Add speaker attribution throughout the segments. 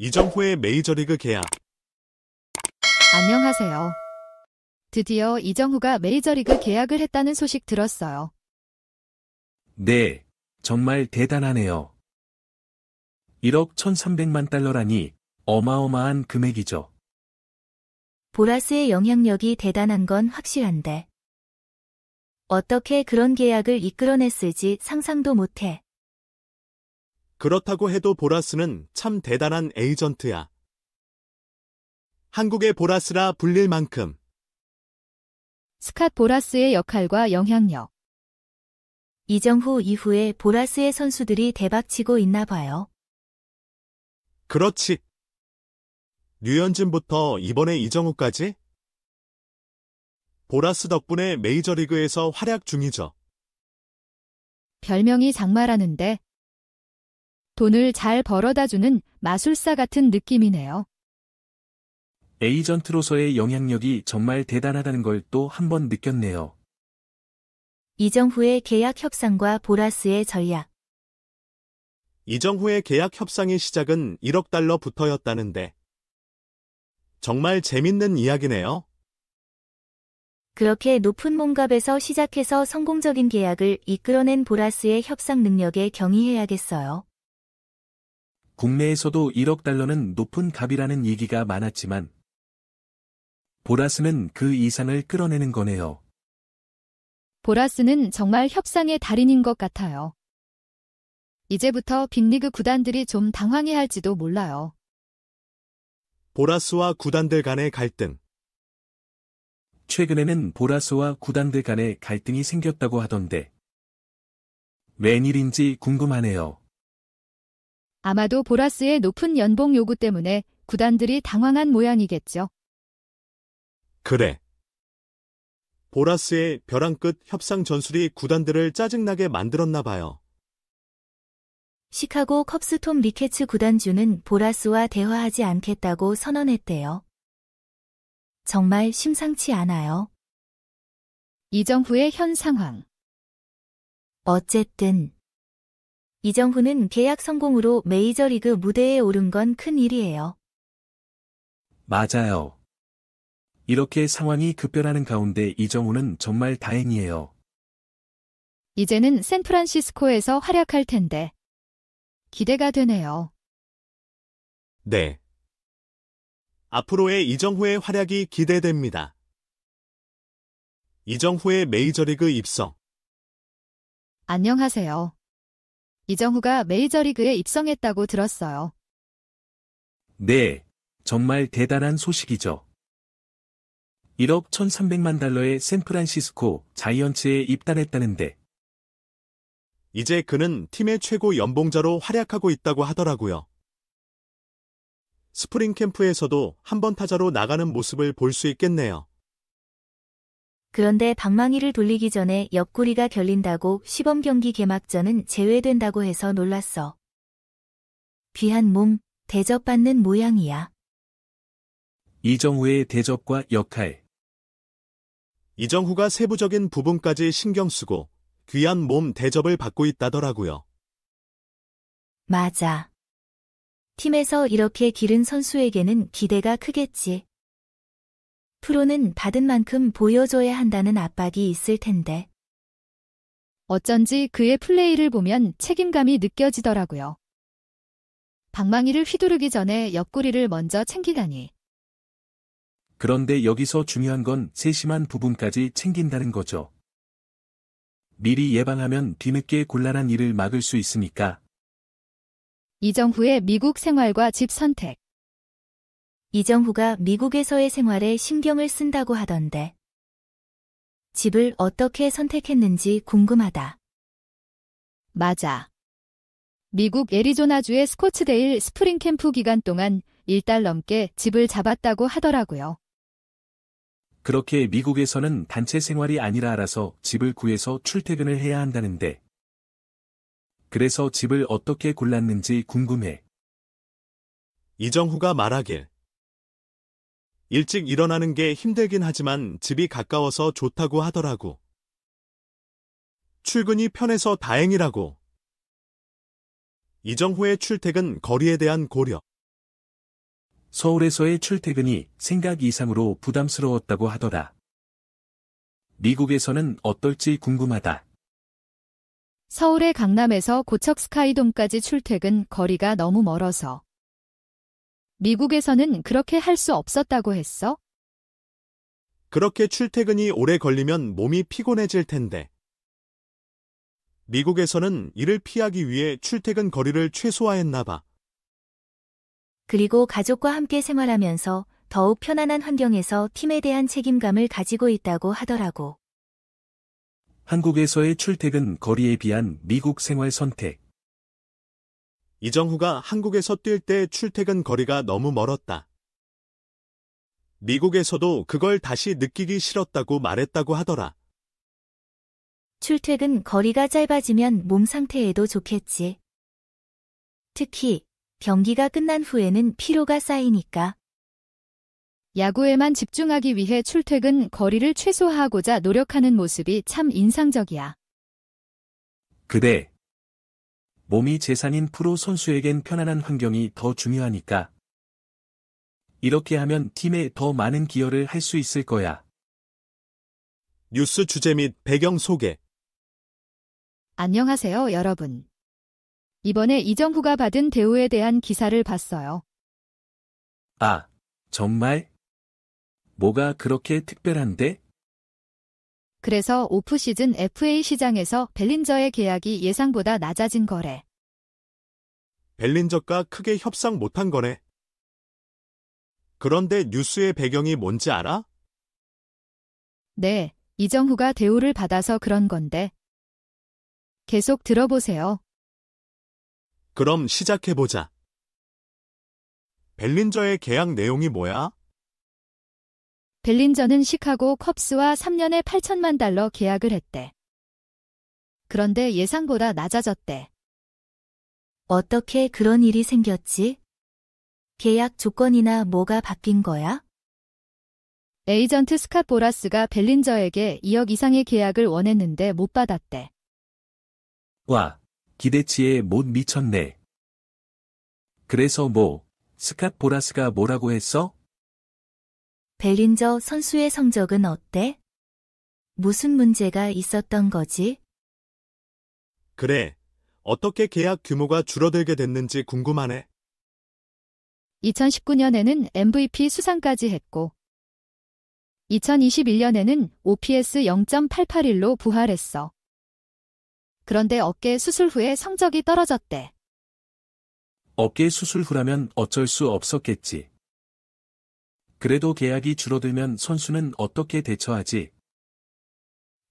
Speaker 1: 이정후의 메이저리그 계약.
Speaker 2: 안녕하세요. 드디어 이정후가 메이저리그 계약을 했다는 소식 들었어요.
Speaker 3: 네, 정말 대단하네요. 1억 1,300만 달러라니 어마어마한 금액이죠.
Speaker 4: 보라스의 영향력이 대단한 건 확실한데. 어떻게 그런 계약을 이끌어냈을지 상상도 못해.
Speaker 1: 그렇다고 해도 보라스는 참 대단한 에이전트야. 한국의 보라스라 불릴 만큼.
Speaker 2: 스캇 보라스의 역할과 영향력.
Speaker 4: 이정후 이후에 보라스의 선수들이 대박치고 있나 봐요.
Speaker 1: 그렇지. 류현진부터 이번에 이정후까지? 보라스 덕분에 메이저리그에서 활약 중이죠.
Speaker 2: 별명이 장마라는데 돈을 잘 벌어다주는 마술사 같은 느낌이네요.
Speaker 3: 에이전트로서의 영향력이 정말 대단하다는 걸 또 한 번 느꼈네요.
Speaker 4: 이정후의 계약 협상과 보라스의 전략.
Speaker 1: 이정후의 계약 협상의 시작은 1억 달러부터였다는데. 정말 재밌는 이야기네요.
Speaker 4: 그렇게 높은 몸값에서 시작해서 성공적인 계약을 이끌어낸 보라스의 협상 능력에 경의해야겠어요.
Speaker 3: 국내에서도 1억 달러는 높은 값이라는 얘기가 많았지만 보라스는 그 이상을 끌어내는 거네요.
Speaker 2: 보라스는 정말 협상의 달인인 것 같아요. 이제부터 빅리그 구단들이 좀 당황해할지도 몰라요.
Speaker 1: 보라스와 구단들 간의 갈등.
Speaker 3: 최근에는 보라스와 구단들 간의 갈등이 생겼다고 하던데 웬일인지 궁금하네요.
Speaker 2: 아마도 보라스의 높은 연봉 요구 때문에 구단들이 당황한 모양이겠죠.
Speaker 1: 그래. 보라스의 벼랑 끝 협상 전술이 구단들을 짜증나게 만들었나 봐요.
Speaker 4: 시카고 컵스 톰 리케츠 구단주는 보라스와 대화하지 않겠다고 선언했대요. 정말 심상치 않아요.
Speaker 2: 이정후의 현 상황.
Speaker 4: 어쨌든 이정후는 계약 성공으로 메이저리그 무대에 오른 건 큰 일이에요.
Speaker 3: 맞아요. 이렇게 상황이 급변하는 가운데 이정후는 정말 다행이에요.
Speaker 2: 이제는 샌프란시스코에서 활약할 텐데 기대가 되네요.
Speaker 1: 네. 앞으로의 이정후의 활약이 기대됩니다. 이정후의 메이저리그 입성.
Speaker 2: 안녕하세요. 이정후가 메이저리그에 입성했다고 들었어요.
Speaker 3: 네, 정말 대단한 소식이죠. 1억 1,300만 달러의 샌프란시스코 자이언츠에 입단했다는데
Speaker 1: 이제 그는 팀의 최고 연봉자로 활약하고 있다고 하더라고요. 스프링 캠프에서도 한번 타자로 나가는 모습을 볼 수 있겠네요.
Speaker 4: 그런데 방망이를 돌리기 전에 옆구리가 결린다고 시범 경기 개막전은 제외된다고 해서 놀랐어. 귀한 몸, 대접받는 모양이야.
Speaker 3: 이정후의 대접과 역할.
Speaker 1: 이정후가 세부적인 부분까지 신경 쓰고 귀한 몸 대접을 받고 있다더라고요.
Speaker 4: 맞아. 팀에서 이렇게 기른 선수에게는 기대가 크겠지. 프로는 받은 만큼 보여줘야 한다는 압박이 있을 텐데.
Speaker 2: 어쩐지 그의 플레이를 보면 책임감이 느껴지더라고요. 방망이를 휘두르기 전에 옆구리를 먼저 챙기다니.
Speaker 3: 그런데 여기서 중요한 건 세심한 부분까지 챙긴다는 거죠. 미리 예방하면 뒤늦게 곤란한 일을 막을 수 있으니까.
Speaker 2: 이정후의 미국 생활과 집 선택.
Speaker 4: 이정후가 미국에서의 생활에 신경을 쓴다고 하던데. 집을 어떻게 선택했는지 궁금하다.
Speaker 2: 맞아. 미국 애리조나주의 스코츠데일 스프링 캠프 기간 동안 1달 넘게 집을 잡았다고 하더라고요.
Speaker 3: 그렇게 미국에서는 단체 생활이 아니라 알아서 집을 구해서 출퇴근을 해야 한다는데. 그래서 집을 어떻게 골랐는지 궁금해.
Speaker 1: 이정후가 말하길. 일찍 일어나는 게 힘들긴 하지만 집이 가까워서 좋다고 하더라고. 출근이 편해서 다행이라고. 이정후의 출퇴근 거리에 대한 고려.
Speaker 3: 서울에서의 출퇴근이 생각 이상으로 부담스러웠다고 하더라. 미국에서는 어떨지 궁금하다.
Speaker 2: 서울의 강남에서 고척 스카이돔까지 출퇴근 거리가 너무 멀어서. 미국에서는 그렇게 할 수 없었다고 했어?
Speaker 1: 그렇게 출퇴근이 오래 걸리면 몸이 피곤해질 텐데. 미국에서는 이를 피하기 위해 출퇴근 거리를 최소화했나 봐.
Speaker 4: 그리고 가족과 함께 생활하면서 더욱 편안한 환경에서 팀에 대한 책임감을 가지고 있다고 하더라고.
Speaker 3: 한국에서의 출퇴근 거리에 비한 미국 생활 선택.
Speaker 1: 이정후가 한국에서 뛸 때 출퇴근 거리가 너무 멀었다. 미국에서도 그걸 다시 느끼기 싫었다고 말했다고 하더라.
Speaker 4: 출퇴근 거리가 짧아지면 몸 상태에도 좋겠지. 특히 경기가 끝난 후에는 피로가 쌓이니까.
Speaker 2: 야구에만 집중하기 위해 출퇴근 거리를 최소화하고자 노력하는 모습이 참 인상적이야.
Speaker 3: 그래. 몸이 재산인 프로 선수에겐 편안한 환경이 더 중요하니까. 이렇게 하면 팀에 더 많은 기여를 할 수 있을 거야.
Speaker 1: 뉴스 주제 및 배경 소개.
Speaker 2: 안녕하세요, 여러분. 이번에 이정후가 받은 대우에 대한 기사를 봤어요.
Speaker 3: 아, 정말? 뭐가 그렇게 특별한데?
Speaker 2: 그래서 오프시즌 FA 시장에서 벨린저의 계약이 예상보다 낮아진 거래.
Speaker 1: 벨린저가 크게 협상 못한 거네. 그런데 뉴스의 배경이 뭔지 알아?
Speaker 2: 네, 이정후가 대우를 받아서 그런 건데. 계속 들어보세요.
Speaker 1: 그럼 시작해보자. 벨린저의 계약 내용이 뭐야?
Speaker 2: 벨린저는 시카고 컵스와 3년에 $8천만 계약을 했대. 그런데 예상보다 낮아졌대.
Speaker 4: 어떻게 그런 일이 생겼지? 계약 조건이나 뭐가 바뀐 거야?
Speaker 2: 에이전트 스캇 보라스가 벨린저에게 2억 이상의 계약을 원했는데 못 받았대.
Speaker 3: 와, 기대치에 못 미쳤네. 그래서 뭐, 스캇 보라스가 뭐라고 했어?
Speaker 4: 벨린저 선수의 성적은 어때? 무슨 문제가 있었던 거지?
Speaker 1: 그래. 어떻게 계약 규모가 줄어들게 됐는지 궁금하네.
Speaker 2: 2019년에는 MVP 수상까지 했고 2021년에는 OPS 0.881로 부활했어. 그런데 어깨 수술 후에 성적이 떨어졌대.
Speaker 3: 어깨 수술 후라면 어쩔 수 없었겠지. 그래도 계약이 줄어들면 선수는 어떻게 대처하지?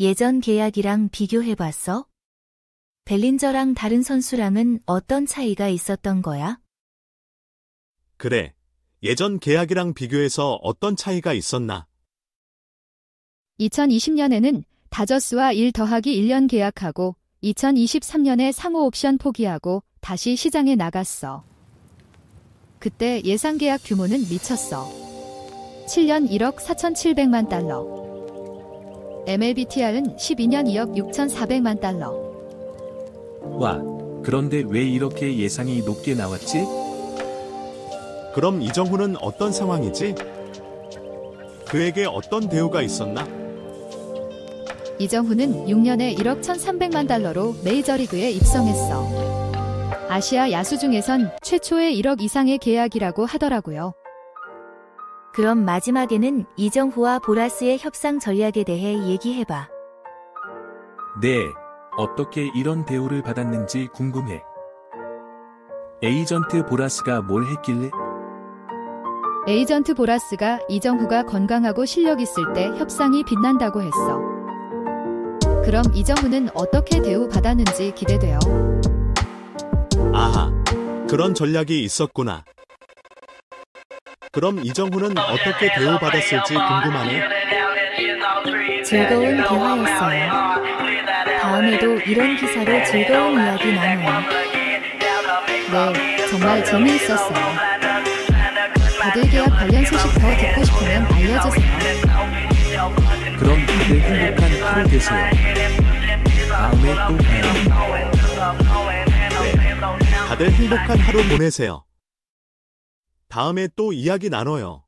Speaker 4: 예전 계약이랑 비교해봤어? 벨린저랑 다른 선수랑은 어떤 차이가 있었던 거야?
Speaker 1: 그래. 예전 계약이랑 비교해서 어떤 차이가 있었나?
Speaker 2: 2020년에는 다저스와 1+1년 계약하고 2023년에 상호 옵션 포기하고 다시 시장에 나갔어. 그때 예상 계약 규모는 미쳤어. 7년 1억 4,700만 달러. MLBTR은 12년 2억 6,400만 달러.
Speaker 3: 와, 그런데 왜 이렇게 예상이 높게 나왔지?
Speaker 1: 그럼 이정후는 어떤 상황이지? 그에게 어떤 대우가 있었나?
Speaker 2: 이정후는 6년에 1억 1,300만 달러로 메이저리그에 입성했어. 아시아 야수 중에선 최초의 1억 이상의 계약이라고 하더라고요.
Speaker 4: 그럼 마지막에는 이정후와 보라스의 협상 전략에 대해 얘기해봐.
Speaker 3: 네, 어떻게 이런 대우를 받았는지 궁금해. 에이전트 보라스가 뭘 했길래?
Speaker 2: 에이전트 보라스가 이정후가 건강하고 실력 있을 때 협상이 빛난다고 했어. 그럼 이정후는 어떻게 대우받았는지 기대돼요.
Speaker 1: 아하, 그런 전략이 있었구나. 그럼 이정후는 어떻게 대우받았을지 궁금하네.
Speaker 4: 즐거운 대화였어요. 다음에도 이런 기사로 즐거운 이야기 나눠요.
Speaker 2: 네, 정말 재미있었어요. 다들 계약 관련 소식 더 듣고 싶으면 알려주세요.
Speaker 3: 그럼 다들 행복한 하루 되세요. 다음에 또 봐요.
Speaker 1: 다들 행복한 하루 보내세요. 다음에 또 이야기 나눠요.